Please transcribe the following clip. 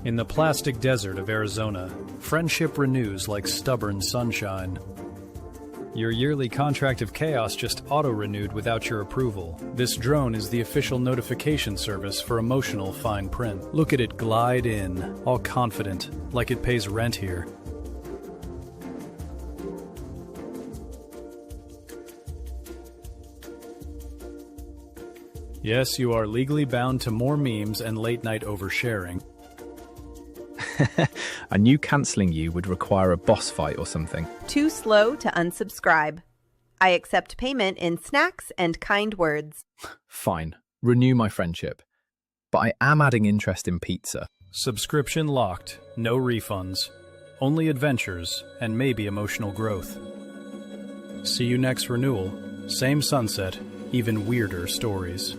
In the plastic desert of Arizona, friendship renews like stubborn sunshine. Your yearly contract of chaos just auto-renewed without your approval. This drone is the official notification service for emotional fine print. Look at it glide in, all confident, like it pays rent here. Yes, you are legally bound to more memes and late-night oversharing. I knew cancelling you would require a boss fight or something. Too slow to unsubscribe. I accept payment in snacks and kind words. Fine, renew my friendship. But I am adding interest in pizza. Subscription locked, no refunds. Only adventures and maybe emotional growth. See you next renewal. Same sunset, even weirder stories.